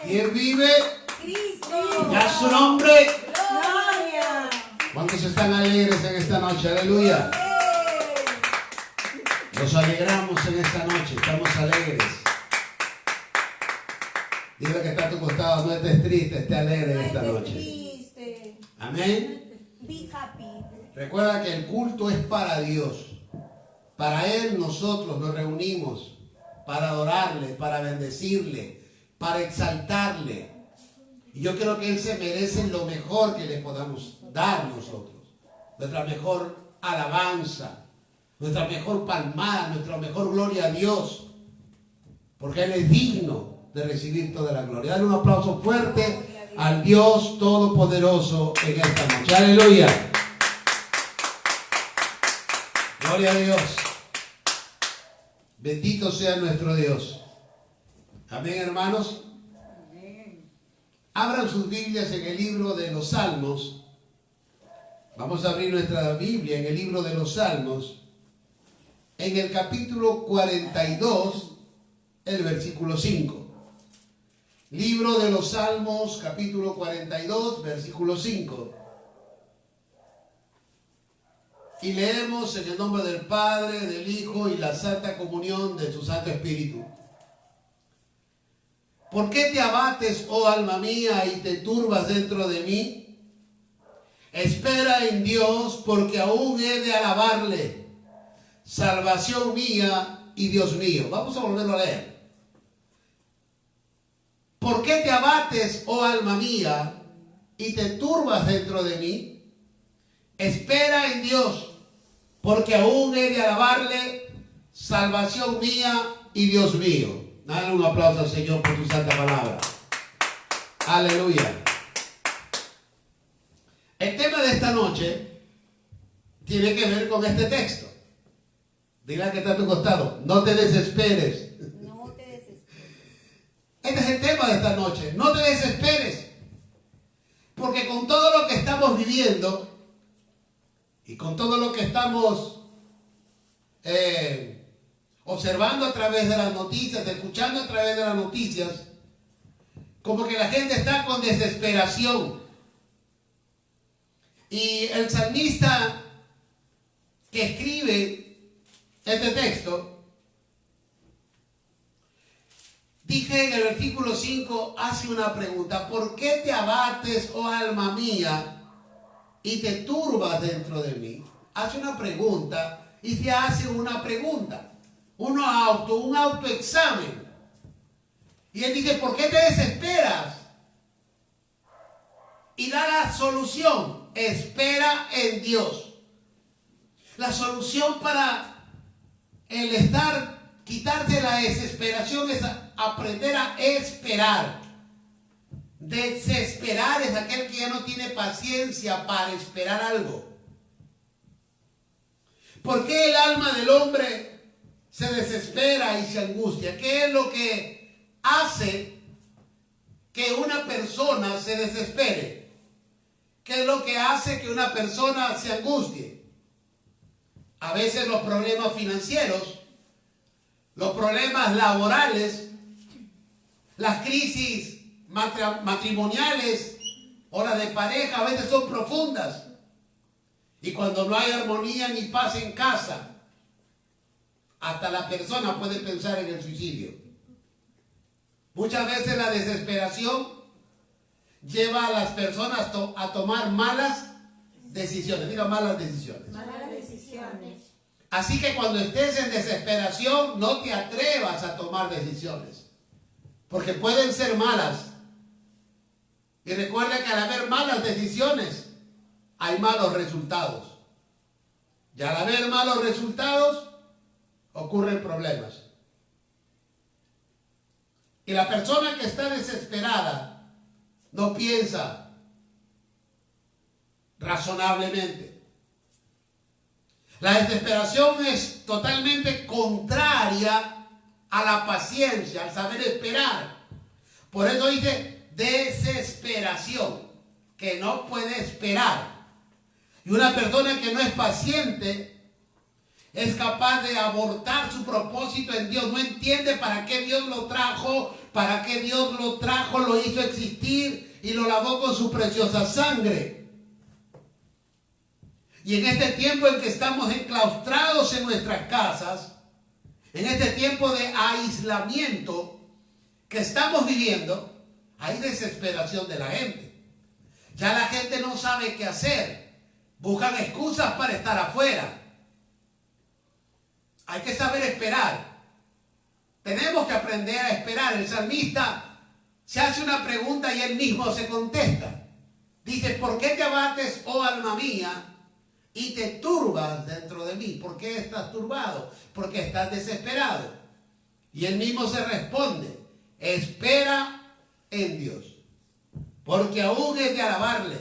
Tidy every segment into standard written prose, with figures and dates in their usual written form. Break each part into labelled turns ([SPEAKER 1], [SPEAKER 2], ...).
[SPEAKER 1] ¿Quién vive?
[SPEAKER 2] Cristo.
[SPEAKER 1] Ya su nombre.
[SPEAKER 2] Gloria.
[SPEAKER 1] ¿Cuántos están alegres en esta noche? Aleluya. Nos alegramos en esta noche, estamos alegres. Dile que está a tu costado, no estés triste, esté alegre en esta noche.
[SPEAKER 2] Triste.
[SPEAKER 1] Amén.
[SPEAKER 2] Be happy.
[SPEAKER 1] Recuerda que el culto es para Dios. Para Él nosotros nos reunimos para adorarle, para bendecirle, para exaltarle. Y yo creo que Él se merece lo mejor que le podamos dar nosotros. Nuestra mejor alabanza, nuestra mejor palmada, nuestra mejor gloria a Dios. Porque Él es digno de recibir toda la gloria. Dale un aplauso fuerte al Dios Todopoderoso en esta noche. Aleluya. Gloria a Dios. Bendito sea nuestro Dios. Amén, hermanos. Abran sus Biblias en el libro de los Salmos. Vamos a abrir nuestra Biblia en el libro de los Salmos. En el capítulo 42, el versículo 5. Libro de los Salmos, capítulo 42, versículo 5. Y leemos en el nombre del Padre, del Hijo y la Santa Comunión de su Santo Espíritu. ¿Por qué te abates, oh alma mía, y te turbas dentro de mí? Espera en Dios, porque aún he de alabarle, salvación mía y Dios mío. Vamos a volverlo a leer. ¿Por qué te abates, oh alma mía, y te turbas dentro de mí? Espera en Dios, porque aún he de alabarle, salvación mía y Dios mío. Dale un aplauso al Señor por tu santa palabra. Aleluya. El tema de esta noche tiene que ver con este texto. Dile al que está a tu costado, no te desesperes.
[SPEAKER 2] No te desesperes.
[SPEAKER 1] Este es el tema de esta noche. No te desesperes. Porque con todo lo que estamos viviendo y con todo lo que estamos observando a través de las noticias, escuchando a través de las noticias, como que la gente está con desesperación. Y el salmista que escribe este texto, dije en el versículo 5, hace una pregunta. ¿Por qué te abates, oh alma mía, y te turbas dentro de mí? Hace una pregunta y te hace una pregunta. Un autoexamen. Y él dice, ¿por qué te desesperas? Y da la solución. Espera en Dios. La solución para quitarse la desesperación es aprender a esperar. Desesperar es aquel que ya no tiene paciencia para esperar algo. ¿Por qué el alma del hombre se desespera y se angustia? ¿Qué es lo que hace que una persona se desespere? ¿Qué es lo que hace que una persona se angustie? A veces los problemas financieros, los problemas laborales, las crisis matrimoniales o las de pareja a veces son profundas. Y cuando no hay armonía ni paz en casa, hasta la persona puede pensar en el suicidio. Muchas veces la desesperación lleva a las personas a tomar malas decisiones. Diga, malas decisiones.
[SPEAKER 2] Malas decisiones.
[SPEAKER 1] Así que cuando estés en desesperación, no te atrevas a tomar decisiones, porque pueden ser malas. Y recuerda que al haber malas decisiones, hay malos resultados. Y al haber malos resultados, ocurren problemas. Y la persona que está desesperada no piensa razonablemente. La desesperación es totalmente contraria a la paciencia, al saber esperar. Por eso dice desesperación, que no puede esperar. Y una persona que no es paciente es capaz de abortar su propósito en Dios. No entiende para qué Dios lo trajo, ¿Para qué Dios lo trajo, lo hizo existir y lo lavó con su preciosa sangre? Y en este tiempo en que estamos enclaustrados en nuestras casas, en este tiempo de aislamiento que estamos viviendo, hay desesperación de la gente. Ya la gente no sabe qué hacer. Buscan excusas para estar afuera. Hay que saber esperar. Tenemos que aprender a esperar. El salmista se hace una pregunta y él mismo se contesta. Dice, ¿por qué te abates, oh alma mía, y te turbas dentro de mí? ¿Por qué estás turbado? Porque estás desesperado. Y él mismo se responde, espera en Dios, porque aún es de alabarle,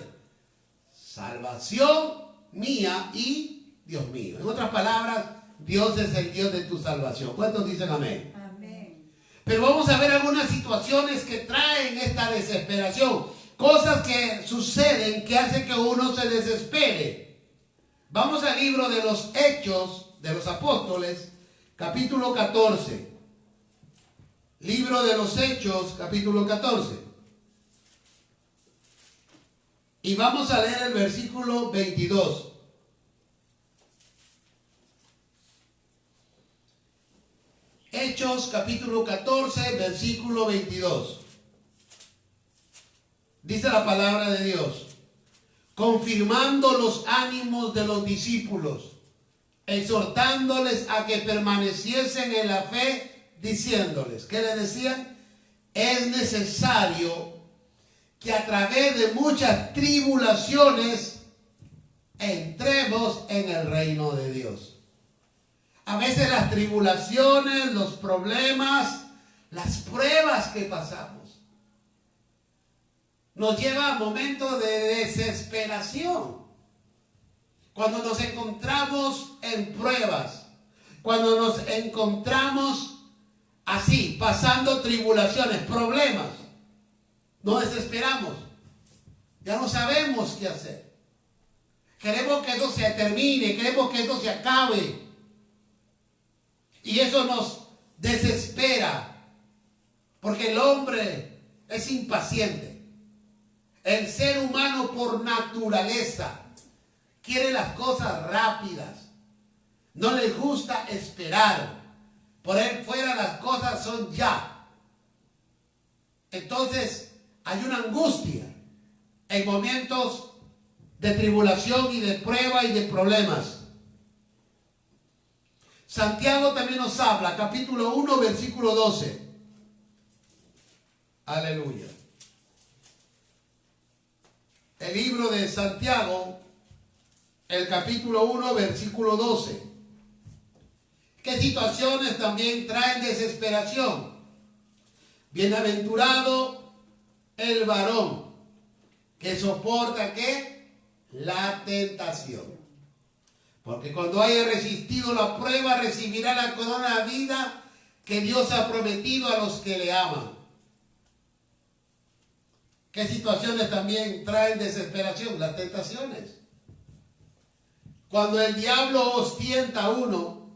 [SPEAKER 1] salvación mía y Dios mío. En otras palabras, Dios es el Dios de tu salvación. ¿Cuántos dicen amén?
[SPEAKER 2] Amén.
[SPEAKER 1] Pero vamos a ver algunas situaciones que traen esta desesperación, cosas que suceden que hacen que uno se desespere. Vamos al libro de los Hechos de los Apóstoles, capítulo 14. Libro de los Hechos, capítulo 14. Y vamos a leer el versículo 22. Hechos, capítulo 14, versículo 22. Dice la palabra de Dios, confirmando los ánimos de los discípulos, exhortándoles a que permaneciesen en la fe, diciéndoles, ¿qué les decían? Es necesario que a través de muchas tribulaciones entremos en el reino de Dios. A veces las tribulaciones, los problemas, las pruebas que pasamos nos lleva a momentos de desesperación. Cuando nos encontramos en pruebas, cuando nos encontramos así, pasando tribulaciones, problemas, nos desesperamos. Ya no sabemos qué hacer. Queremos que esto se termine, queremos que esto se acabe. Y eso nos desespera, porque el hombre es impaciente. El ser humano por naturaleza quiere las cosas rápidas. No le gusta esperar. Por él fuera las cosas son ya. Entonces hay una angustia en momentos de tribulación y de prueba y de problemas. Santiago también nos habla, capítulo 1, versículo 12. Aleluya. El libro de Santiago, el capítulo 1, versículo 12. ¿Qué situaciones también traen desesperación? Bienaventurado el varón que soporta, ¿qué? La tentación. Porque cuando haya resistido la prueba, recibirá la corona de vida que Dios ha prometido a los que le aman. ¿Qué situaciones también traen desesperación? Las tentaciones. Cuando el diablo os tienta a uno,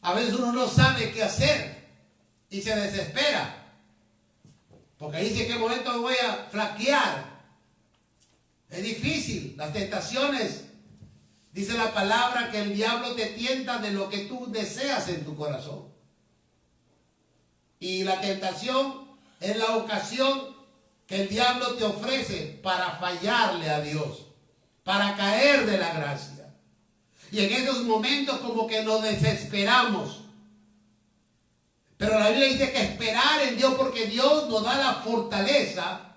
[SPEAKER 1] a veces uno no sabe qué hacer y se desespera. Porque dice, ¿en qué momento voy a flaquear? Es difícil. Las tentaciones, dice la palabra que el diablo te tienta de lo que tú deseas en tu corazón. Y la tentación es la ocasión que el diablo te ofrece para fallarle a Dios, para caer de la gracia. Y en esos momentos como que nos desesperamos. Pero la Biblia dice que esperar en Dios, porque Dios nos da la fortaleza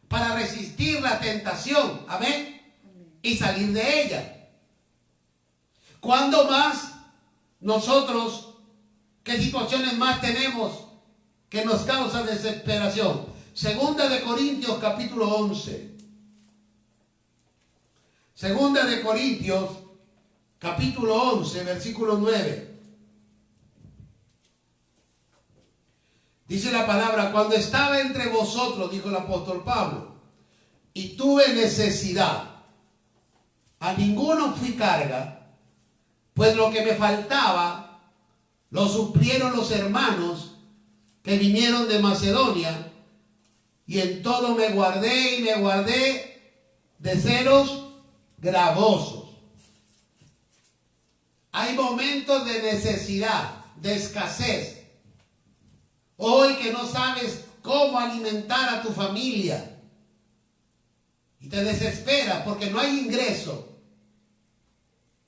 [SPEAKER 1] para resistir la tentación. Amén. Y salir de ella. ¿Cuándo más nosotros, qué situaciones más tenemos que nos causan desesperación? Segunda de Corintios capítulo 11. Segunda de Corintios capítulo 11, versículo 9. Dice la palabra, cuando estaba entre vosotros, dijo el apóstol Pablo, y tuve necesidad, a ninguno fui carga, pues lo que me faltaba lo suplieron los hermanos, que vinieron de Macedonia, y en todo me guardé y me guardé de celos gravosos. Hay momentos de necesidad, de escasez. Hoy que no sabes cómo alimentar a tu familia y te desesperas porque no hay ingreso,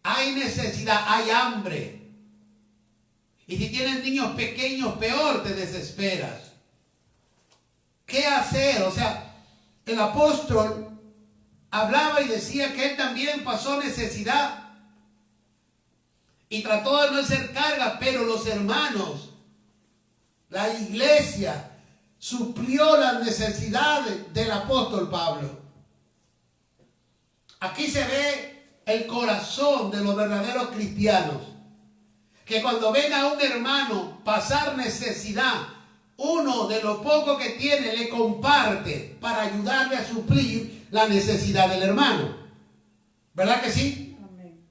[SPEAKER 1] hay necesidad, hay hambre. Y si tienes niños pequeños, peor, te desesperas. ¿Qué hacer? O sea, el apóstol hablaba y decía que él también pasó necesidad y trató de no hacer carga, pero los hermanos, la iglesia, suplió las necesidades del apóstol Pablo. Aquí se ve el corazón de los verdaderos cristianos, que cuando ven a un hermano pasar necesidad, uno de lo poco que tiene le comparte para ayudarle a suplir la necesidad del hermano. ¿Verdad que sí?
[SPEAKER 2] Amén.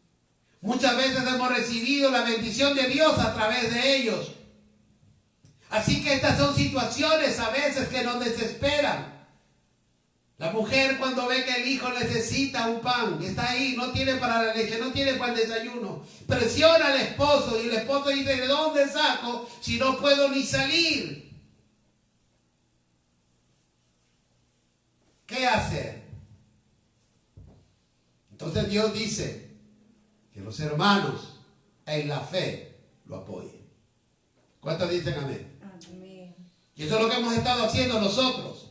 [SPEAKER 1] Muchas veces hemos recibido la bendición de Dios a través de ellos. Así que estas son situaciones a veces que nos desesperan. La mujer cuando ve que el hijo necesita un pan, está ahí, no tiene para la leche, no tiene para el desayuno, presiona al esposo y el esposo dice, ¿de dónde saco si no puedo ni salir? ¿Qué hacer? Entonces Dios dice que los hermanos en la fe lo apoyen. ¿Cuántos dicen amén?
[SPEAKER 2] Amén.
[SPEAKER 1] Y eso es lo que hemos estado haciendo nosotros,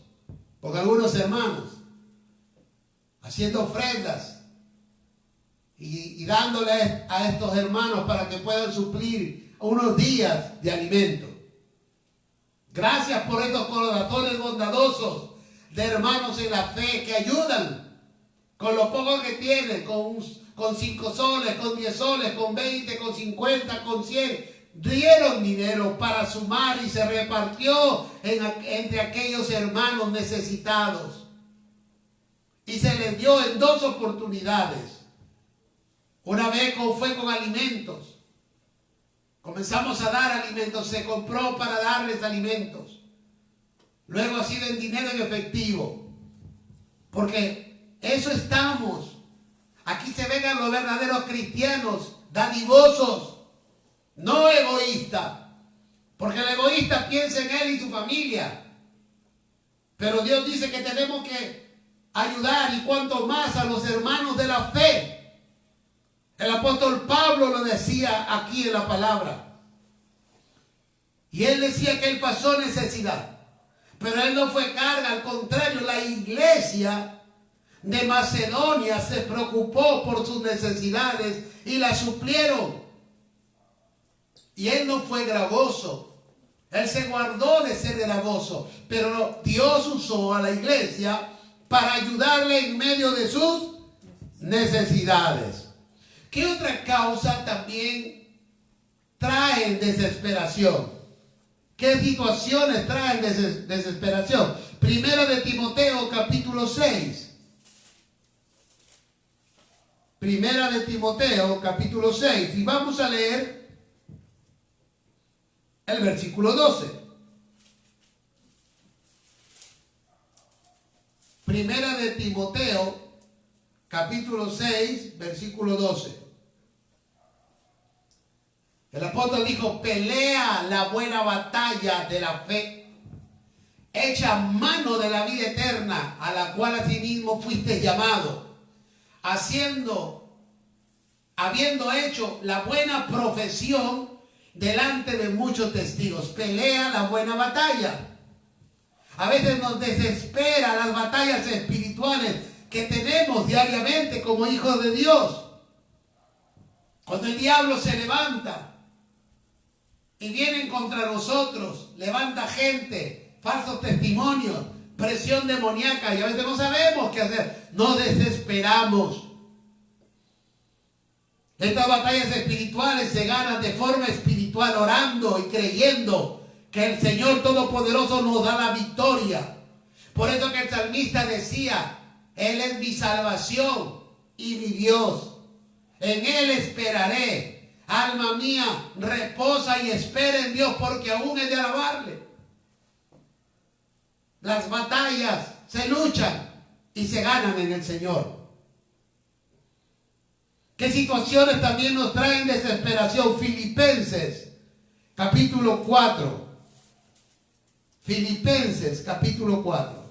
[SPEAKER 1] con algunos hermanos, haciendo ofrendas y dándoles a estos hermanos para que puedan suplir unos días de alimento. Gracias por estos corazones bondadosos de hermanos en la fe que ayudan con lo poco que tienen, con 5 soles, con 10 soles, con 20, con 50, con 100. Dieron dinero para sumar y se repartió entre aquellos hermanos necesitados. Y se les dio en 2 oportunidades. Una vez fue con alimentos. Comenzamos a dar alimentos, se compró para darles alimentos. Luego ha sido en dinero en efectivo. Porque eso estamos. Aquí se ven a los verdaderos cristianos, dadivosos. No egoísta, porque el egoísta piensa en él y su familia. Pero Dios dice que tenemos que ayudar, y cuanto más a los hermanos de la fe. El apóstol Pablo lo decía aquí en la palabra. Y él decía que él pasó necesidad, pero él no fue carga, al contrario, la iglesia de Macedonia se preocupó por sus necesidades y las suplieron. Y él no fue gravoso. Él se guardó de ser gravoso. Pero Dios usó a la iglesia para ayudarle en medio de sus necesidades. ¿Qué otra causa también trae desesperación? ¿Qué situaciones traen desesperación? Primera de Timoteo capítulo 6. Primera de Timoteo capítulo 6. Y vamos a leer el versículo 12. Primera de Timoteo, capítulo 6, versículo 12. El apóstol dijo, pelea la buena batalla de la fe, echa mano de la vida eterna, a la cual asimismo fuiste llamado, habiendo hecho la buena profesión delante de muchos testigos. Pelea la buena batalla. A veces nos desespera las batallas espirituales que tenemos diariamente como hijos de Dios. Cuando el diablo se levanta y viene contra nosotros, levanta gente, falsos testimonios, presión demoníaca, y a veces no sabemos qué hacer. Nos desesperamos. Estas batallas espirituales se ganan de forma espiritual, orando y creyendo que el Señor Todopoderoso nos da la victoria. Por eso que el salmista decía, Él es mi salvación y mi Dios. En Él esperaré. Alma mía, reposa y espera en Dios, porque aún es de alabarle. Las batallas se luchan y se ganan en el Señor. ¿Qué situaciones también nos traen desesperación? Filipenses, capítulo 4. Filipenses, capítulo 4.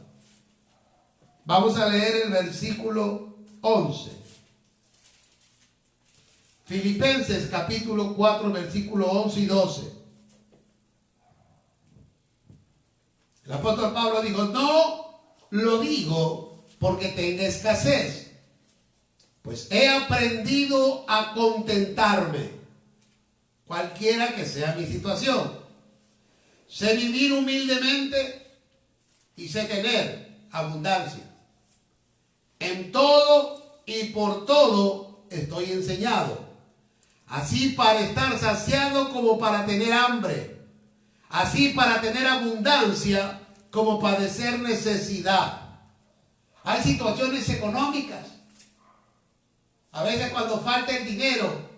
[SPEAKER 1] Vamos a leer el versículo 11. Filipenses, capítulo 4, versículo 11 y 12. El apóstol Pablo dijo, no lo digo porque tenga escasez, pues he aprendido a contentarme, cualquiera que sea mi situación. Sé vivir humildemente y sé tener abundancia. En todo y por todo estoy enseñado, así para estar saciado como para tener hambre, así para tener abundancia como padecer necesidad. Hay situaciones económicas. A veces cuando falta el dinero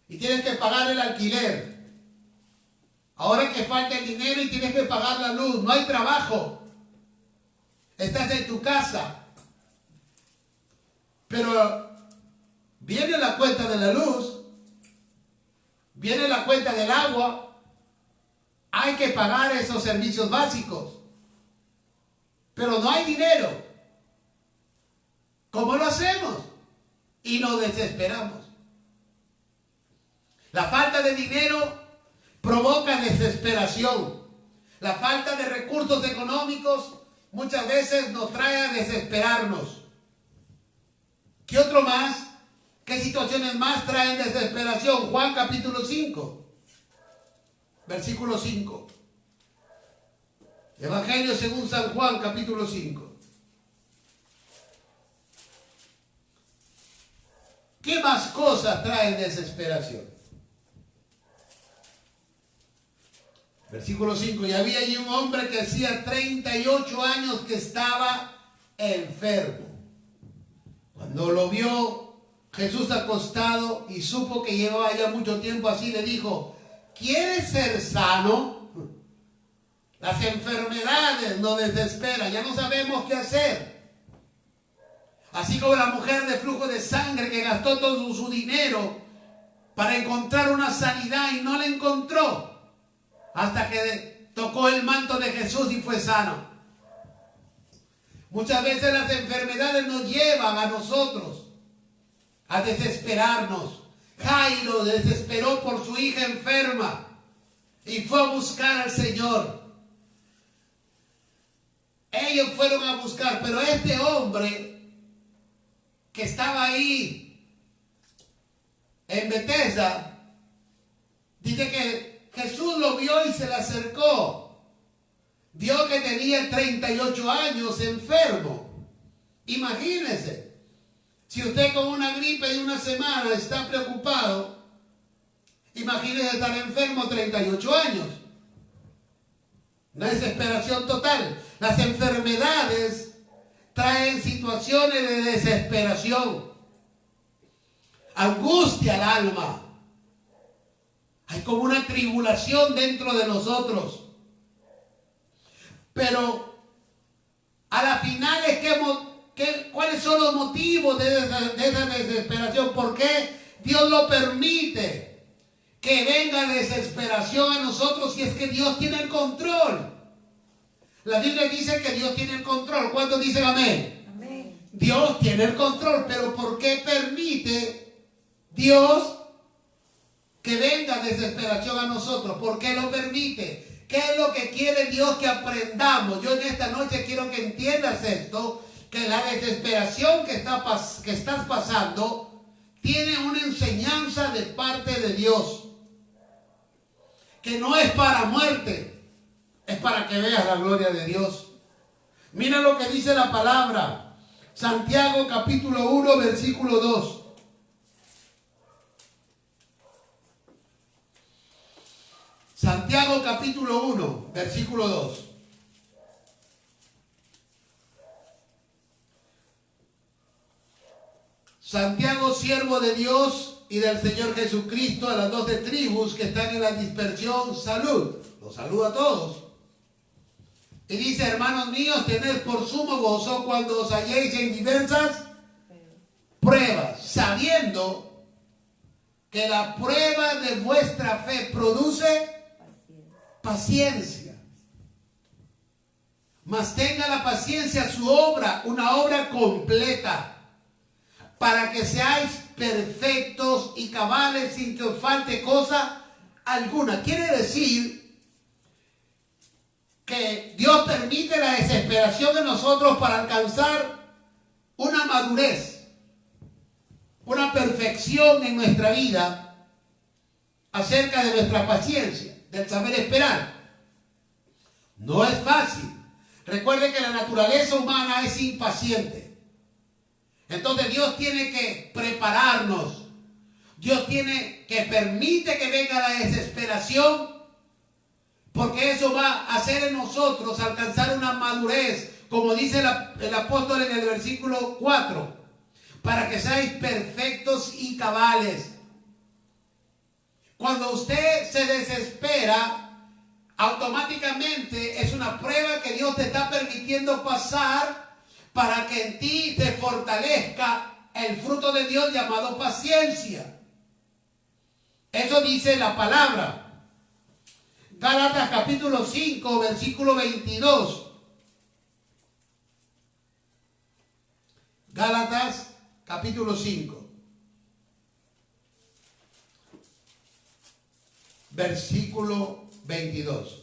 [SPEAKER 1] y tienes que pagar el alquiler. Ahora que falta el dinero y tienes que pagar la luz. No hay trabajo. Estás en tu casa. Pero viene la cuenta de la luz. Viene la cuenta del agua. Hay que pagar esos servicios básicos. Pero no hay dinero. ¿Cómo lo hacemos? Y nos desesperamos. La falta de dinero provoca desesperación. La falta de recursos económicos muchas veces nos trae a desesperarnos. ¿Qué otro más? ¿Qué situaciones más traen desesperación? Juan capítulo 5, versículo 5. Evangelio según San Juan capítulo 5. ¿Qué más cosas traen desesperación? Versículo 5. Y había allí un hombre que hacía 38 años que estaba enfermo. Cuando lo vio Jesús acostado y supo que llevaba ya mucho tiempo así, le dijo, ¿quieres ser sano? Las enfermedades nos desesperan, ya no sabemos qué hacer. Así como la mujer de flujo de sangre que gastó todo su dinero para encontrar una sanidad y no la encontró hasta que tocó el manto de Jesús y fue sano. Muchas veces las enfermedades nos llevan a nosotros a desesperarnos. Jairo desesperó por su hija enferma y fue a buscar al Señor. Ellos fueron a buscar, pero este hombre que estaba ahí en Betesda, dice que Jesús lo vio y se le acercó. Vio que tenía 38 años enfermo. Imagínese, si usted con una gripe de una semana está preocupado, imagínese estar enfermo 38 años. Una desesperación total. Las enfermedades traen situaciones de desesperación, angustia al alma. Hay como una tribulación dentro de nosotros. Pero a la final ¿cuáles son los motivos de esa desesperación? ¿Por qué Dios lo permite que venga desesperación a nosotros si es que Dios tiene el control? La Biblia dice que Dios tiene el control. ¿Cuántos dicen amén?
[SPEAKER 2] Amén.
[SPEAKER 1] Dios tiene el control, pero ¿por qué permite Dios que venga desesperación a nosotros? ¿Por qué lo permite? ¿Qué es lo que quiere Dios que aprendamos? Yo en esta noche quiero que entiendas esto, que la desesperación que estás pasando tiene una enseñanza de parte de Dios, que no es para muerte. Es para que veas la gloria de Dios. Mira lo que dice la palabra. Santiago capítulo 1 versículo 2. Santiago capítulo 1 versículo 2. Santiago, siervo de Dios y del Señor Jesucristo, a las 12 tribus que están en la dispersión, salud. Los saludo a todos. Y dice, hermanos míos, tened por sumo gozo cuando os halléis en diversas pruebas, sabiendo que la prueba de vuestra fe produce paciencia. Mas tenga la paciencia su obra, una obra completa, para que seáis perfectos y cabales sin que os falte cosa alguna. Quiere decir que Dios permite la desesperación en nosotros para alcanzar una madurez, una perfección en nuestra vida acerca de nuestra paciencia, del saber esperar. No es fácil. Recuerde que la naturaleza humana es impaciente. Entonces Dios tiene que prepararnos. Dios tiene que permite que venga la desesperación, porque eso va a hacer en nosotros alcanzar una madurez, como dice el apóstol en el versículo 4, para que seáis perfectos y cabales. Cuando usted se desespera, automáticamente es una prueba que Dios te está permitiendo pasar para que en ti te fortalezca el fruto de Dios llamado paciencia. Eso dice la palabra. Gálatas capítulo 5, versículo 22. Gálatas capítulo 5, versículo 22.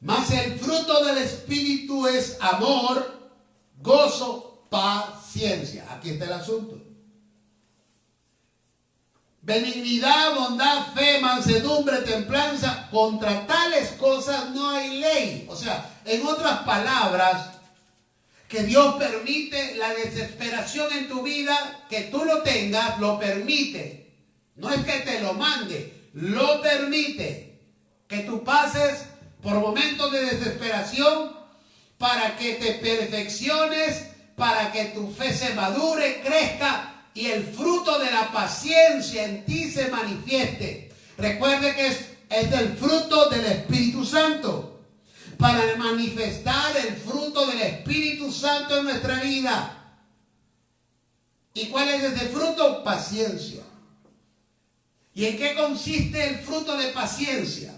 [SPEAKER 1] Mas el fruto del Espíritu es amor, gozo, paciencia. Aquí está el asunto. Benignidad, bondad, fe, mansedumbre, templanza. Contra tales cosas no hay ley. O sea, en otras palabras, que Dios permite la desesperación en tu vida, que tú lo tengas, lo permite. No es que te lo mande, lo permite. Que tú pases por momentos de desesperación para que te perfecciones, para que tu fe se madure, crezca y el fruto de la paciencia en ti se manifieste. Recuerde que es el fruto del Espíritu Santo. Para manifestar el fruto del Espíritu Santo en nuestra vida. ¿Y cuál es ese fruto? Paciencia. ¿Y en qué consiste el fruto de paciencia?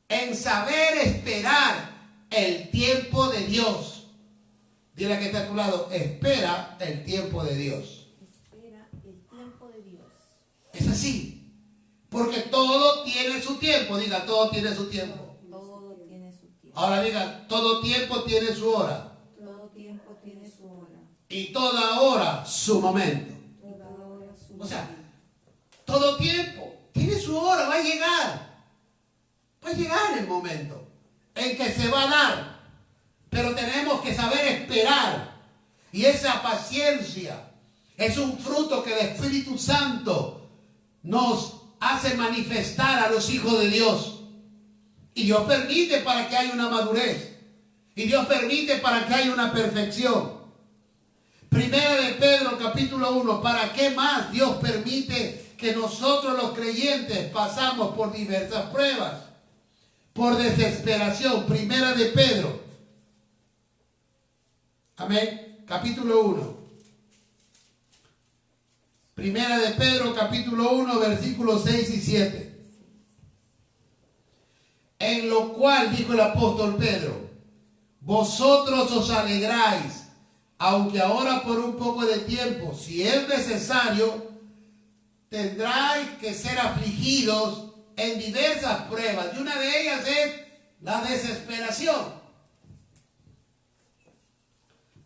[SPEAKER 1] En saber esperar el tiempo de Dios. Dile a que está a tu lado, espera el tiempo de Dios.
[SPEAKER 2] Espera el tiempo de Dios.
[SPEAKER 1] Es así. Porque todo tiene su tiempo. Diga, todo tiene su tiempo.
[SPEAKER 2] Todo tiene su tiempo.
[SPEAKER 1] Ahora diga, todo tiempo tiene su hora.
[SPEAKER 2] Todo tiempo tiene su hora.
[SPEAKER 1] Y toda hora su momento.
[SPEAKER 2] Toda hora su
[SPEAKER 1] O sea,
[SPEAKER 2] momento.
[SPEAKER 1] todo tiempo tiene su hora, va a llegar. Va a llegar el momento en que se va a dar. Pero tenemos que saber esperar. Y esa paciencia es un fruto que el Espíritu Santo nos hace manifestar a los hijos de Dios. Y Dios permite para que haya una madurez. Y Dios permite para que haya una perfección. Primera de Pedro capítulo 1. ¿Para qué más Dios permite que nosotros los creyentes pasamos por diversas pruebas? Por desesperación. Primera de Pedro. Amén. Capítulo 1. Primera de Pedro capítulo 1 versículos 6 y 7. En lo cual, dijo el apóstol Pedro, vosotros os alegráis, aunque ahora por un poco de tiempo, si es necesario, tendráis que ser afligidos en diversas pruebas. Y una de ellas es la desesperación.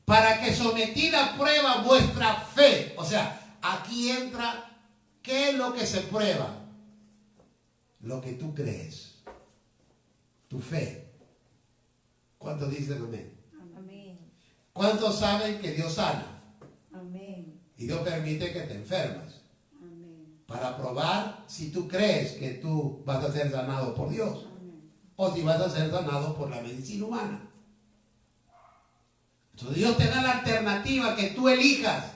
[SPEAKER 1] Para que sometida a prueba vuestra fe. O sea, aquí entra, ¿qué es lo que se prueba? Lo que tú crees. Tu fe. ¿Cuántos dicen amén?
[SPEAKER 2] Amén.
[SPEAKER 1] ¿Cuántos saben que Dios sana?
[SPEAKER 2] Amén.
[SPEAKER 1] Y Dios permite que te enfermas.
[SPEAKER 2] Amén.
[SPEAKER 1] Para probar si tú crees que tú vas a ser sanado por Dios.
[SPEAKER 2] Amén.
[SPEAKER 1] O si vas a ser sanado por la medicina humana. Entonces Dios te da la alternativa que tú elijas.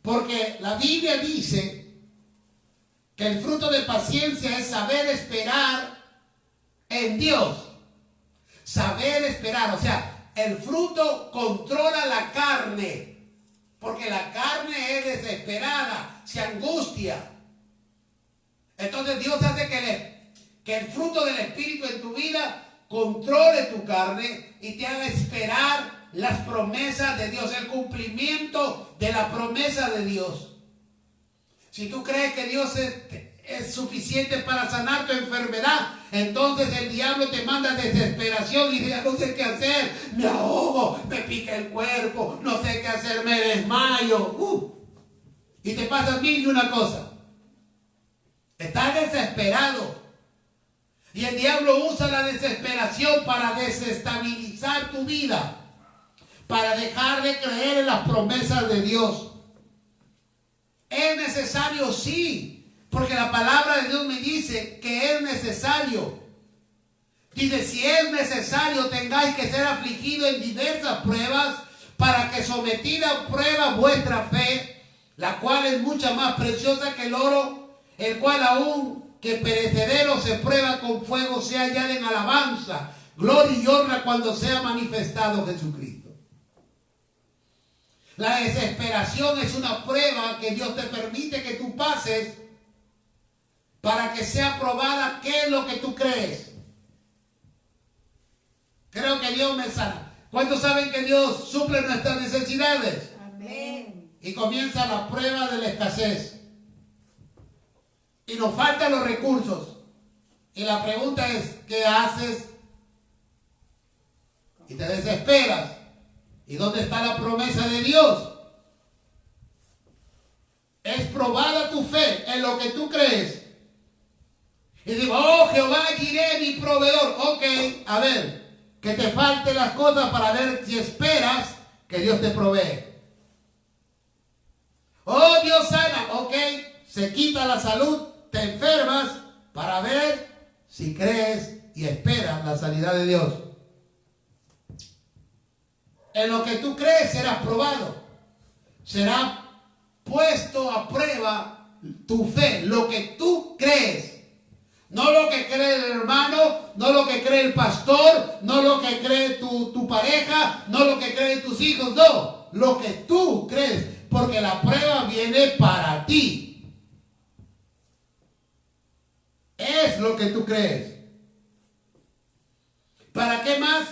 [SPEAKER 1] Porque la Biblia dice que el fruto de paciencia es saber esperar en Dios. Saber esperar, o sea, el fruto controla la carne, porque la carne es desesperada, se angustia. Entonces Dios hace que el fruto del Espíritu en tu vida controle tu carne y te haga esperar las promesas de Dios, el cumplimiento de la promesa de Dios. Si tú crees que Dios es suficiente para sanar tu enfermedad, entonces el diablo te manda desesperación y dice, ya no sé qué hacer, me ahogo, me pica el cuerpo, no sé qué hacer, me desmayo. Y te pasa mil y una cosa. Estás desesperado. Y el diablo usa la desesperación para desestabilizar tu vida, para dejar de creer en las promesas de Dios. Es necesario, sí, porque la palabra de Dios me dice que es necesario. Dice, si es necesario, tengáis que ser afligidos en diversas pruebas, para que sometida a prueba vuestra fe, la cual es mucha más preciosa que el oro, el cual aún que perecedero se prueba con fuego, sea hallada en alabanza, gloria y honra cuando sea manifestado Jesucristo. La desesperación es una prueba que Dios te permite que tú pases para que sea probada qué es lo que tú crees. Creo que Dios me sana. ¿Cuántos saben que Dios suple nuestras necesidades?
[SPEAKER 2] Amén.
[SPEAKER 1] Y comienza la prueba de la escasez. Y nos faltan los recursos. Y la pregunta es, ¿qué haces? Y te desesperas. ¿Y dónde está la promesa de Dios? Es probada tu fe en lo que tú crees. Y digo, oh, Jehová Jireh, mi proveedor. Ok, a ver, que te falten las cosas para ver si esperas que Dios te provee. Oh, Dios sana. Ok, se quita la salud, te enfermas para ver si crees y esperas la sanidad de Dios. En lo que tú crees serás probado. Será puesto a prueba tu fe, lo que tú crees. No lo que cree el hermano, no lo que cree el pastor, no lo que cree tu pareja, no lo que creen tus hijos, no. Lo que tú crees, porque la prueba viene para ti. Es lo que tú crees. ¿Para qué más?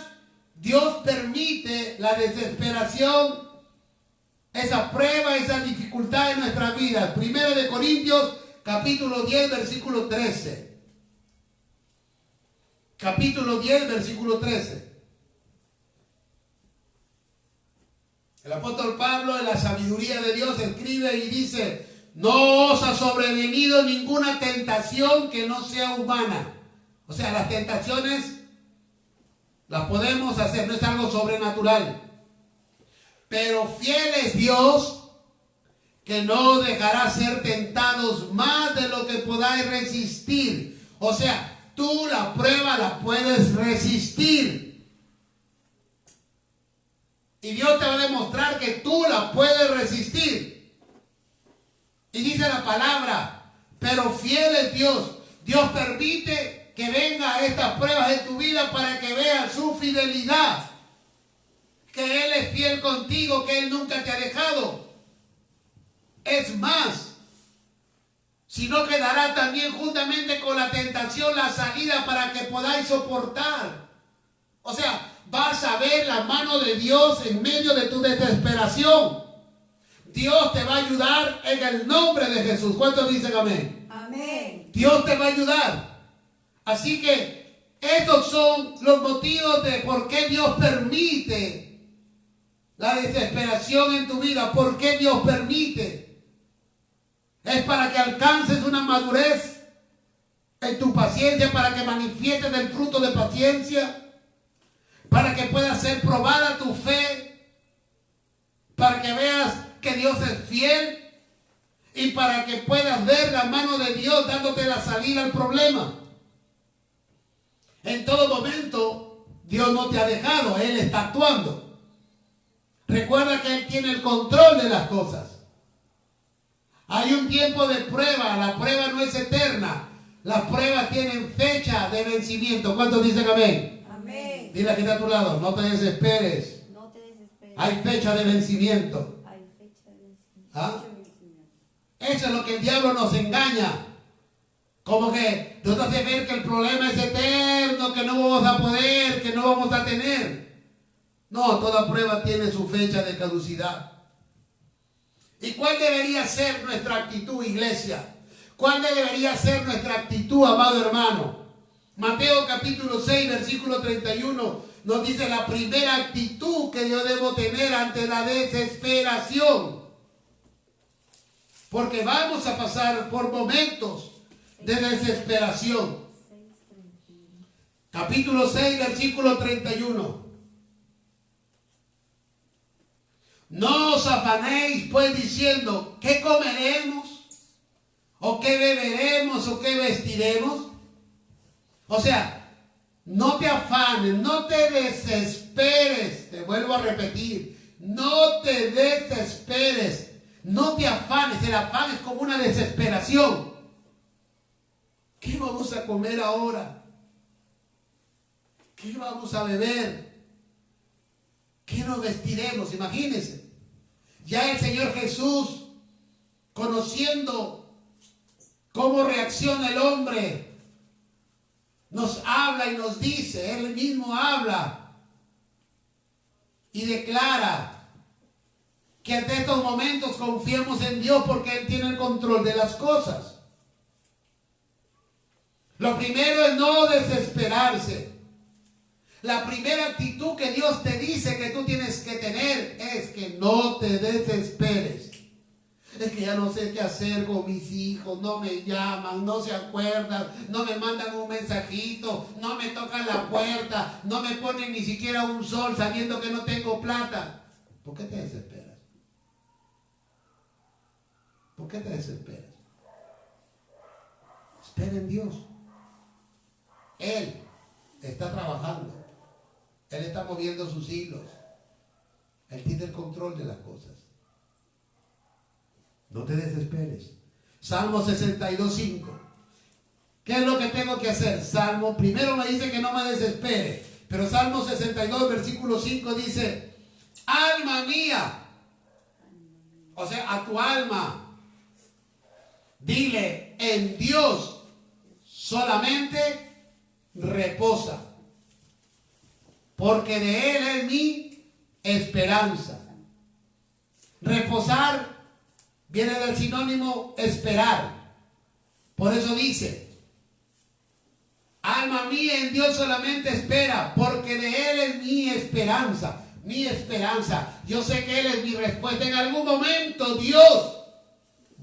[SPEAKER 1] Dios permite la desesperación, esa prueba, esa dificultad en nuestras vidas. 1 Corintios, capítulo 10, versículo 13. Capítulo 10, versículo 13. El apóstol Pablo, en la sabiduría de Dios, escribe y dice, no os ha sobrevenido ninguna tentación que no sea humana. O sea, las tentaciones las podemos hacer, no es algo sobrenatural. Pero fiel es Dios, que no dejará ser tentados más de lo que podáis resistir. O sea, tú la prueba la puedes resistir. Y Dios te va a demostrar que tú la puedes resistir. Y dice la palabra, pero fiel es Dios. Dios permite que venga estas pruebas en tu vida para que veas su fidelidad. Que Él es fiel contigo, que Él nunca te ha dejado. Es más, sino que dará también juntamente con la tentación la salida para que podáis soportar. O sea, vas a ver la mano de Dios en medio de tu desesperación. Dios te va a ayudar en el nombre de Jesús. ¿Cuántos dicen amén?
[SPEAKER 2] Amén.
[SPEAKER 1] Dios te va a ayudar. Así que estos son los motivos de por qué Dios permite la desesperación en tu vida. ¿Por qué Dios permite? Es para que alcances una madurez en tu paciencia, para que manifiestes el fruto de paciencia, para que pueda ser probada tu fe, para que veas que Dios es fiel y para que puedas ver la mano de Dios dándote la salida al problema. En todo momento Dios no te ha dejado, Él está actuando. Recuerda que Él tiene el control de las cosas. Hay un tiempo de prueba, la prueba no es eterna. Las pruebas tienen fecha de vencimiento. ¿Cuántos dicen amén?
[SPEAKER 2] Amén.
[SPEAKER 1] Dile a quien está a tu lado, no te desesperes.
[SPEAKER 2] No te desesperes.
[SPEAKER 1] Hay fecha de vencimiento.
[SPEAKER 2] Hay fecha de vencimiento.
[SPEAKER 1] ¿Ah?
[SPEAKER 2] Fecha de vencimiento.
[SPEAKER 1] Eso es lo que el diablo nos engaña. Como que nos hace ver que el problema es eterno, que no vamos a poder, que no vamos a tener. No, toda prueba tiene su fecha de caducidad. ¿Y cuál debería ser nuestra actitud, iglesia? ¿Cuál debería ser nuestra actitud, amado hermano? Mateo capítulo 6, versículo 31 nos dice la primera actitud que yo debo tener ante la desesperación. Porque vamos a pasar por momentos de desesperación. Capítulo 6, versículo 31. No os afanéis pues diciendo, ¿qué comeremos? ¿O qué beberemos? ¿O qué vestiremos? O sea, no te afanes, no te desesperes. Te vuelvo a repetir, no te desesperes, no te afanes. El afán es como una desesperación. ¿Qué vamos a comer ahora? ¿Qué vamos a beber? ¿Qué nos vestiremos? Imagínense. Ya el Señor Jesús, conociendo cómo reacciona el hombre, nos habla y nos dice, Él mismo habla y declara que ante estos momentos confiemos en Dios porque Él tiene el control de las cosas. Lo primero es no desesperarse. La primera actitud que Dios te dice que tú tienes que tener es que no te desesperes. Es que ya no sé qué hacer con mis hijos, no me llaman, no se acuerdan, no me mandan un mensajito, no me tocan la puerta, no me ponen ni siquiera un sol sabiendo que no tengo plata. ¿Por qué te desesperas? ¿Por qué te desesperas? Espera en Dios. Él está trabajando. Él está moviendo sus hilos. Él tiene el control de las cosas. No te desesperes. Salmo 62:5. ¿Qué es lo que tengo que hacer? Salmo, primero me dice que no me desespere. Pero Salmo 62, versículo 5 dice, alma mía. O sea, a tu alma. Dile, en Dios solamente reposa. Porque de Él es mi esperanza. Reposar viene del sinónimo esperar. Por eso dice, alma mía, en Dios solamente espera, porque de Él es mi esperanza. Mi esperanza. Yo sé que Él es mi respuesta. En algún momento Dios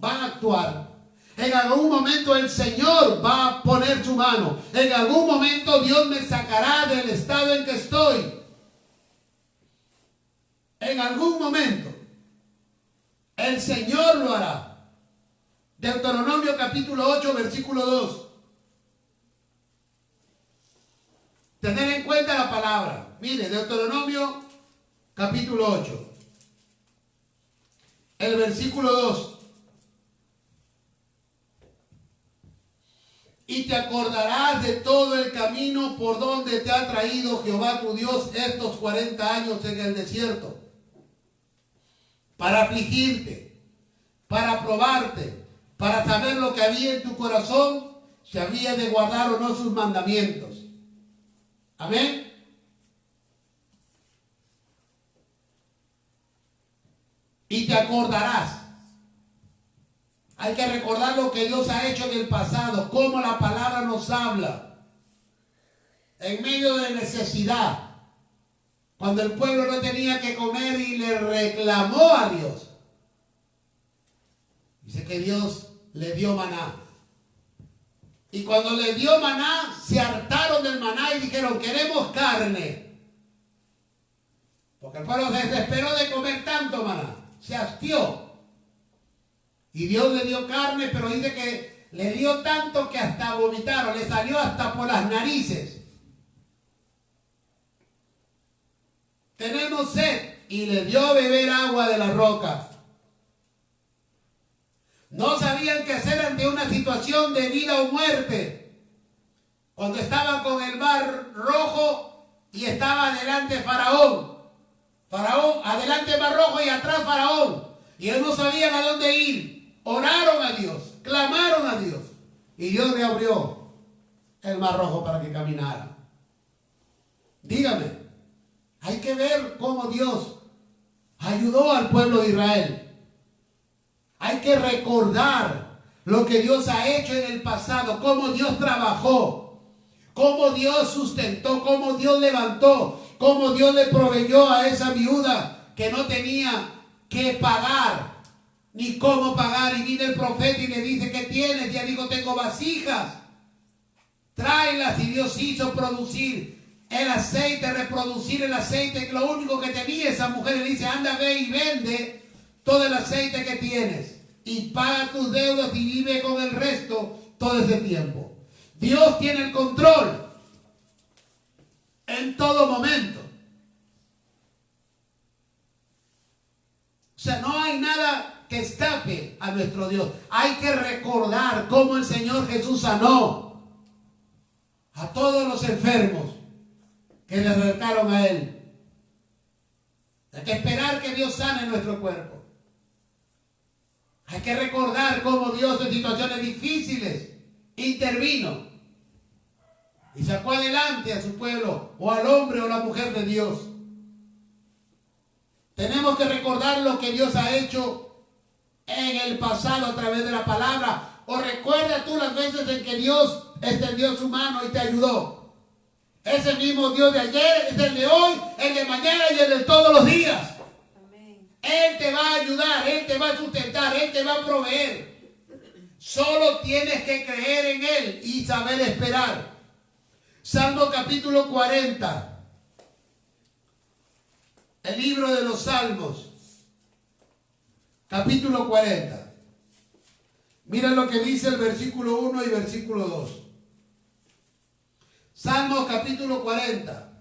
[SPEAKER 1] va a actuar. En algún momento el Señor va a poner su mano. En algún momento Dios me sacará del estado en que estoy. En algún momento el Señor lo hará. Deuteronomio capítulo 8, versículo 2. Tener en cuenta la palabra. Mire, Deuteronomio capítulo 8. El versículo 2. Y te acordarás de todo el camino por donde te ha traído Jehová tu Dios estos 40 años en el desierto, para afligirte, para probarte, para saber lo que había en tu corazón, si había de guardar o no sus mandamientos. Amén. Y te acordarás. Hay que recordar lo que Dios ha hecho en el pasado, cómo la palabra nos habla. En medio de necesidad, cuando el pueblo no tenía que comer y le reclamó a Dios. Dice que Dios le dio maná. Y cuando le dio maná, se hartaron del maná y dijeron, queremos carne. Porque el pueblo se desesperó de comer tanto maná. Se hastió. Y Dios le dio carne, pero dice que le dio tanto que hasta vomitaron, le salió hasta por las narices. Tenemos sed y le dio a beber agua de la roca. No sabían qué hacer ante una situación de vida o muerte. Cuando estaban con el mar rojo y estaba adelante Faraón. Faraón, adelante el mar rojo y atrás Faraón. Y ellos no sabían a dónde ir. Oraron a Dios, clamaron a Dios. Y Dios le abrió el mar rojo para que caminara. Dígame, hay que ver cómo Dios ayudó al pueblo de Israel. Hay que recordar lo que Dios ha hecho en el pasado, cómo Dios trabajó, cómo Dios sustentó, cómo Dios levantó, cómo Dios le proveyó a esa viuda que no tenía que pagar, ni cómo pagar. Y viene el profeta y le dice, ¿qué tienes? Y ella dijo, tengo vasijas, tráelas. Y Dios hizo producir el aceite, reproducir el aceite, lo único que tenía esa mujer. Le dice, anda, ve y vende todo el aceite que tienes y paga tus deudas y vive con el resto todo ese tiempo. Dios tiene el control en todo momento. O sea, no hay nada que escape a nuestro Dios. Hay que recordar cómo el Señor Jesús sanó a todos los enfermos que le acercaron a Él. Hay que esperar que Dios sane nuestro cuerpo. Hay que recordar cómo Dios en situaciones difíciles intervino y sacó adelante a su pueblo, o al hombre o la mujer de Dios. Tenemos que recordar lo que Dios ha hecho en el pasado a través de la palabra. O recuerda tú las veces en que Dios extendió su mano y te ayudó. Ese mismo Dios de ayer es el de hoy, el de mañana y el de todos los días.
[SPEAKER 2] Amén.
[SPEAKER 1] Él te va a ayudar, Él te va a sustentar, Él te va a proveer. Solo tienes que creer en Él y saber esperar. Salmo capítulo 40. El libro de los Salmos, capítulo 40. Mira lo que dice el versículo 1 y versículo 2. Salmos capítulo 40,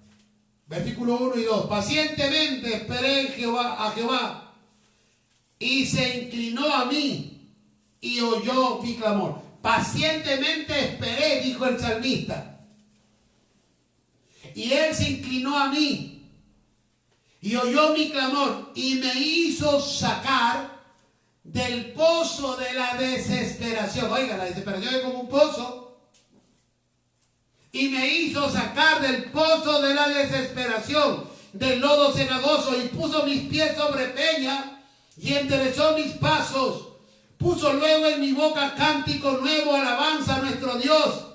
[SPEAKER 1] versículo 1 y 2. Pacientemente esperé en Jehová, a Jehová, y se inclinó a mí y oyó mi clamor. Pacientemente esperé, dijo el salmista, y Él se inclinó a mí y oyó mi clamor y me hizo sacar del pozo de la desesperación. Oiga, la desesperación es como un pozo. Y me hizo sacar del pozo de la desesperación, del lodo cenagoso, y puso mis pies sobre peña y enderezó mis pasos. Puso luego en mi boca cántico nuevo, alabanza a nuestro Dios.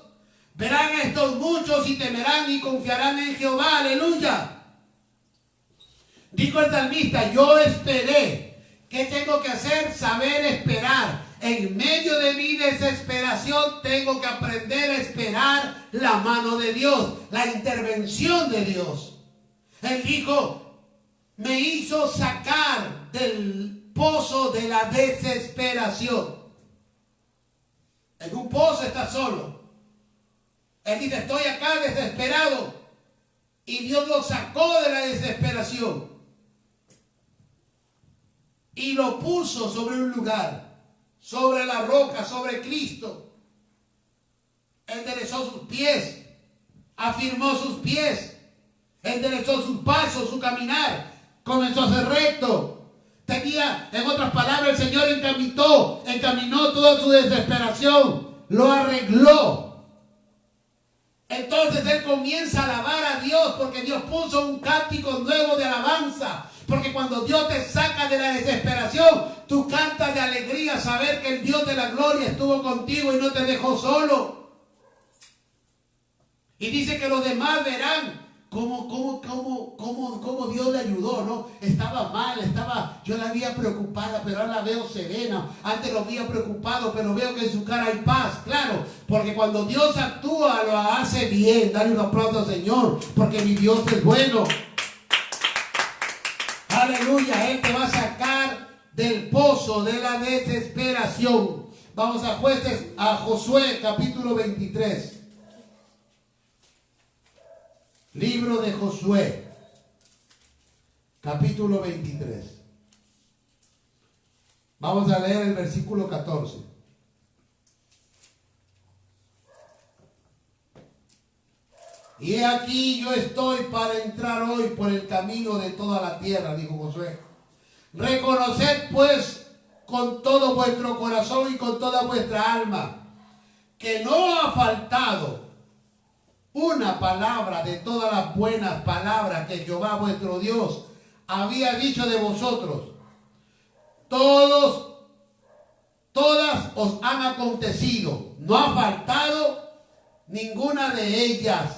[SPEAKER 1] Verán a estos muchos y temerán y confiarán en Jehová. Aleluya. Dijo el salmista, yo esperé. ¿Qué tengo que hacer? Saber esperar. En medio de mi desesperación tengo que aprender a esperar la mano de Dios, la intervención de Dios. Él dijo, me hizo sacar del pozo de la desesperación. En un pozo está solo. Él dice, estoy acá desesperado. Y Dios lo sacó de la desesperación. Y lo puso sobre un lugar, sobre la roca, sobre Cristo. Enderezó sus pies, afirmó sus pies, enderezó sus pasos, su caminar, comenzó a ser recto. Tenía, en otras palabras, el Señor encaminó toda su desesperación, lo arregló. Entonces él comienza a alabar a Dios porque Dios puso un cántico nuevo de alabanza. Porque cuando Dios te saca de la desesperación, tú cantas de alegría, saber que el Dios de la gloria estuvo contigo y no te dejó solo. Y dice que los demás verán cómo Dios le ayudó, ¿no? Estaba mal, yo la veía preocupada, pero ahora la veo serena. Antes lo veía preocupado, pero veo que en su cara hay paz. Claro, porque cuando Dios actúa, lo hace bien. Dale un aplauso al Señor, porque mi Dios es bueno. Aleluya, Él te va a sacar del pozo de la desesperación. Vamos a Josué capítulo 23. Libro de Josué, capítulo 23. Vamos a leer el versículo 14. Y he aquí yo estoy para entrar hoy por el camino de toda la tierra, dijo Josué. Reconoced pues con todo vuestro corazón y con toda vuestra alma que no ha faltado una palabra de todas las buenas palabras que Jehová vuestro Dios había dicho de vosotros. Todas os han acontecido. No ha faltado ninguna de ellas.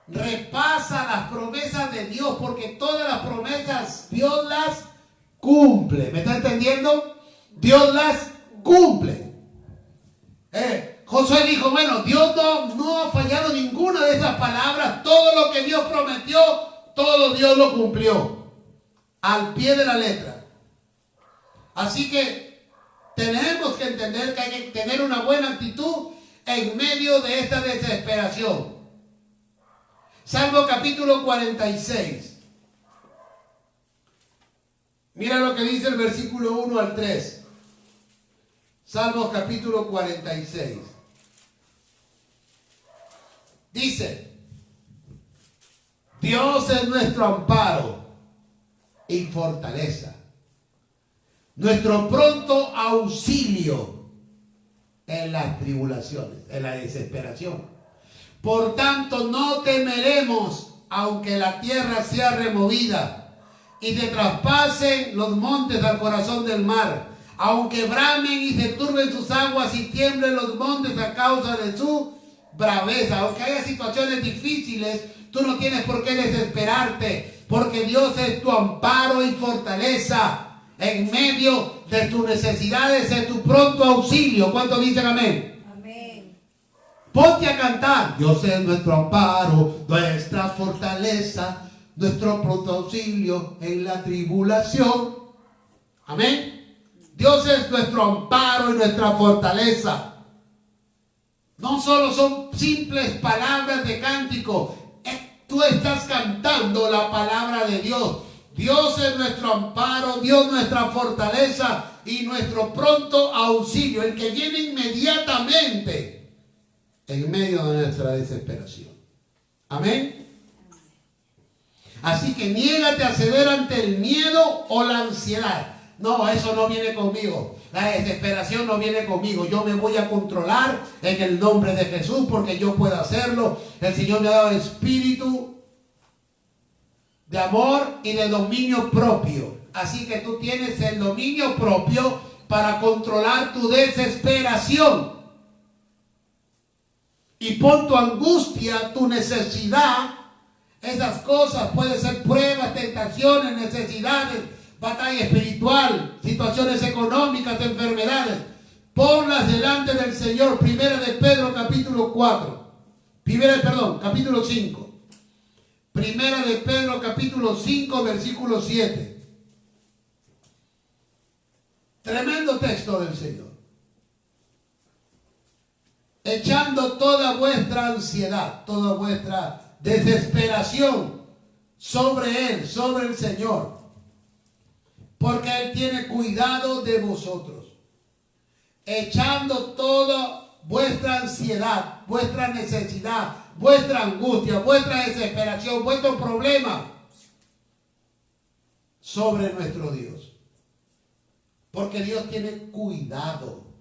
[SPEAKER 1] Repasa las promesas de Dios, porque todas las promesas Dios las cumple. ¿Me está entendiendo? Dios las cumple. Josué dijo, bueno, Dios no ha fallado ninguna de esas palabras. Todo lo que Dios prometió, todo Dios lo cumplió al pie de la letra. Así que tenemos que entender que hay que tener una buena actitud en medio de esta desesperación. Salmo capítulo 46. Mira lo que dice el versículo 1 al 3. Salmo capítulo 46. Dice: Dios es nuestro amparo y fortaleza, nuestro pronto auxilio en las tribulaciones, en la desesperación. Por tanto, no temeremos, aunque la tierra sea removida y se traspasen los montes al corazón del mar, aunque bramen y se turben sus aguas y tiemblen los montes a causa de su braveza. Aunque haya situaciones difíciles, tú no tienes por qué desesperarte, porque Dios es tu amparo y fortaleza. En medio de tus necesidades es tu pronto auxilio. ¿Cuántos dicen amén?
[SPEAKER 2] Amén.
[SPEAKER 1] Ponte a cantar. Dios es nuestro amparo, nuestra fortaleza, nuestro pronto auxilio en la tribulación. Amén. Dios es nuestro amparo y nuestra fortaleza. No solo son simples palabras de cántico. Tú estás cantando la palabra de Dios. Dios es nuestro amparo, Dios nuestra fortaleza y nuestro pronto auxilio, el que viene inmediatamente en medio de nuestra desesperación. Amén. Así que niégate a ceder ante el miedo o la ansiedad. No, eso no viene conmigo. La desesperación no viene conmigo. Yo me voy a controlar en el nombre de Jesús, porque yo puedo hacerlo. El Señor me ha dado espíritu de amor y de dominio propio. Así que tú tienes el dominio propio para controlar tu desesperación. Y pon tu angustia, tu necesidad, esas cosas pueden ser pruebas, tentaciones, necesidades, batalla espiritual, situaciones económicas, enfermedades. Ponlas delante del Señor. Primera de Pedro capítulo 4. Capítulo 5. Primera de Pedro capítulo 5 versículo 7. Tremendo texto del Señor. Echando toda vuestra ansiedad, toda vuestra desesperación sobre Él, sobre el Señor, porque Él tiene cuidado de vosotros. Echando toda vuestra ansiedad, vuestra necesidad, vuestra angustia, vuestra desesperación, vuestro problema sobre nuestro Dios. Porque Dios tiene cuidado.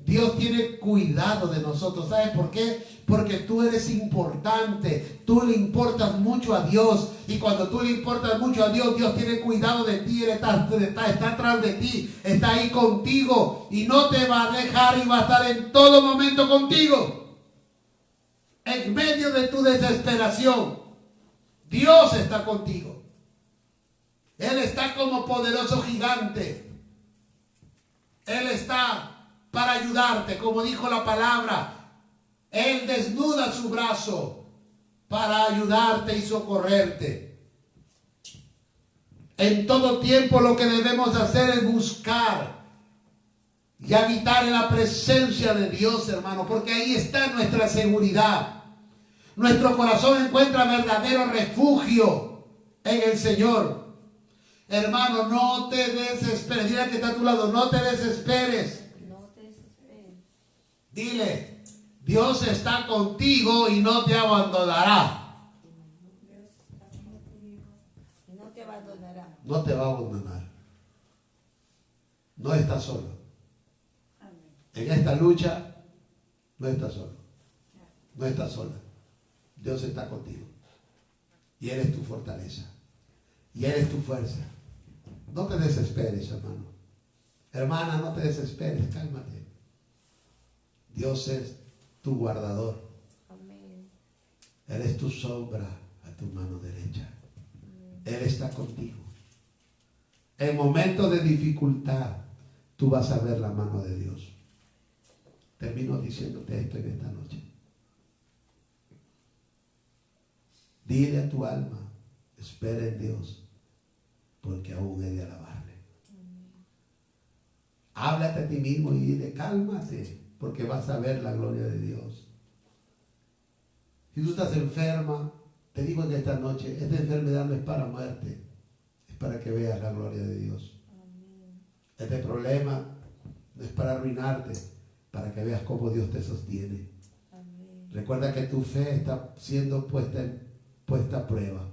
[SPEAKER 1] Dios tiene cuidado de nosotros. ¿Sabes por qué? Porque tú eres importante. Tú le importas mucho a Dios. Y cuando tú le importas mucho a Dios, Dios tiene cuidado de ti. Él está atrás de ti. Está ahí contigo. Y no te va a dejar y va a estar en todo momento contigo. En medio de tu desesperación, Dios está contigo. Él está como poderoso gigante. Él está para ayudarte, como dijo la palabra. Él desnuda su brazo para ayudarte y socorrerte. En todo tiempo lo que debemos hacer es buscar y habitar en la presencia de Dios, hermano, porque ahí está nuestra seguridad. Nuestro corazón encuentra verdadero refugio en el Señor. Hermano, no te desesperes. Dile al que está a tu lado, no te desesperes.
[SPEAKER 2] No te desesperes.
[SPEAKER 1] Dile, Dios está contigo y no te abandonará.
[SPEAKER 2] Dios está contigo y no te abandonará.
[SPEAKER 1] No te va a abandonar. No estás solo.
[SPEAKER 2] Amén.
[SPEAKER 1] En esta lucha, no estás solo. No estás sola. Dios está contigo. Y Él es tu fortaleza. Y Él es tu fuerza. No te desesperes, hermano. Hermana, no te desesperes, cálmate. Dios es tu guardador.
[SPEAKER 2] Amén.
[SPEAKER 1] Él es tu sombra a tu mano derecha. Él está contigo. En momentos de dificultad, tú vas a ver la mano de Dios. Termino diciéndote esto en esta noche. Dile a tu alma, espera en Dios, porque aún he de alabarle. Háblate a ti mismo y dile, cálmate, porque vas a ver la gloria de Dios. Si tú estás enferma, te digo en esta noche, esta enfermedad no es para muerte, es para que veas la gloria de Dios.
[SPEAKER 2] Amén.
[SPEAKER 1] Este problema no es para arruinarte, para que veas cómo Dios te sostiene.
[SPEAKER 2] Amén.
[SPEAKER 1] Recuerda que tu fe está siendo puesta a prueba.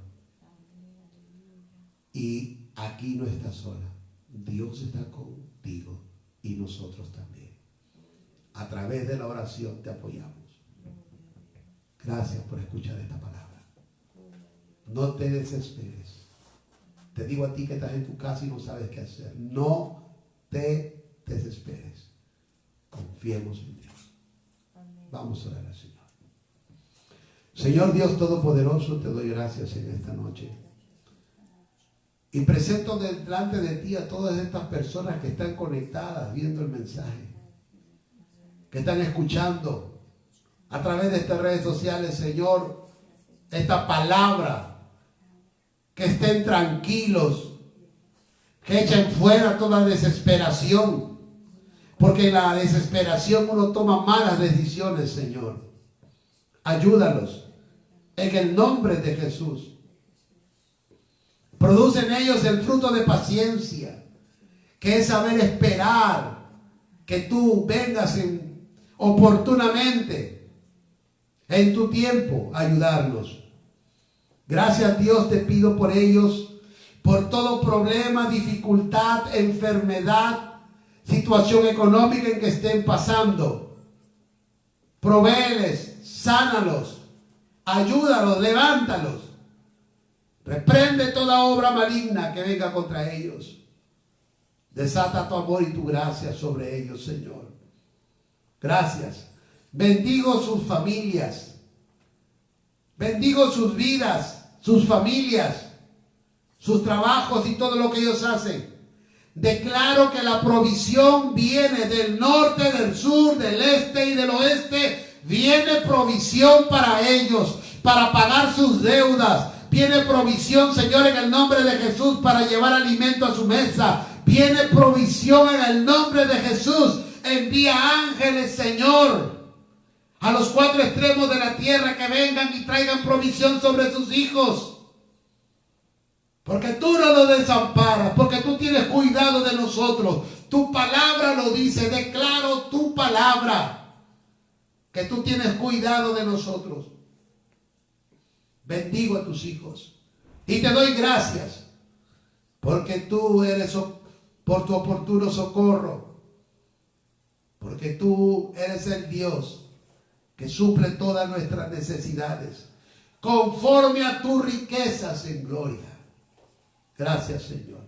[SPEAKER 1] Y aquí no estás sola. Dios está contigo y nosotros también. A través de la oración te apoyamos. Gracias por escuchar esta palabra. No te desesperes. Te digo a ti que estás en tu casa y no sabes qué hacer. No te desesperes. Confiemos en Dios. Vamos a orar al Señor. Señor Dios Todopoderoso, te doy gracias en esta noche. Y presento delante de ti a todas estas personas que están conectadas viendo el mensaje, que están escuchando a través de estas redes sociales, Señor, esta palabra, que estén tranquilos, que echen fuera toda desesperación, porque en la desesperación uno toma malas decisiones, Señor. Ayúdalos en el nombre de Jesús. Produce en ellos el fruto de paciencia, que es saber esperar que tú vengas oportunamente en tu tiempo a ayudarnos. Gracias, Dios, te pido por ellos, por todo problema, dificultad, enfermedad, situación económica en que estén pasando. Provéeles, sánalos, ayúdalos, levántalos. Reprende toda obra maligna que venga contra ellos. Desata tu amor y tu gracia sobre ellos, Señor. Gracias. Bendigo sus familias. Bendigo sus vidas, sus familias, sus trabajos y todo lo que ellos hacen. Declaro que la provisión viene del norte, del sur, del este y del oeste. Viene provisión para ellos, para pagar sus deudas. Viene provisión, Señor, en el nombre de Jesús, para llevar alimento a su mesa. Viene provisión en el nombre de Jesús. Envía ángeles, Señor, a los cuatro extremos de la tierra, que vengan y traigan provisión sobre sus hijos. Porque tú no los desamparas, porque tú tienes cuidado de nosotros. Tu palabra lo dice. Declaro tu palabra, que tú tienes cuidado de nosotros. Bendigo a tus hijos y te doy gracias, porque tú eres por tu oportuno socorro, porque tú eres el Dios que suple todas nuestras necesidades conforme a tus riquezas en gloria. Gracias, Señor,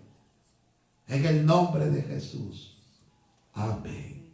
[SPEAKER 1] en el nombre de Jesús. Amén.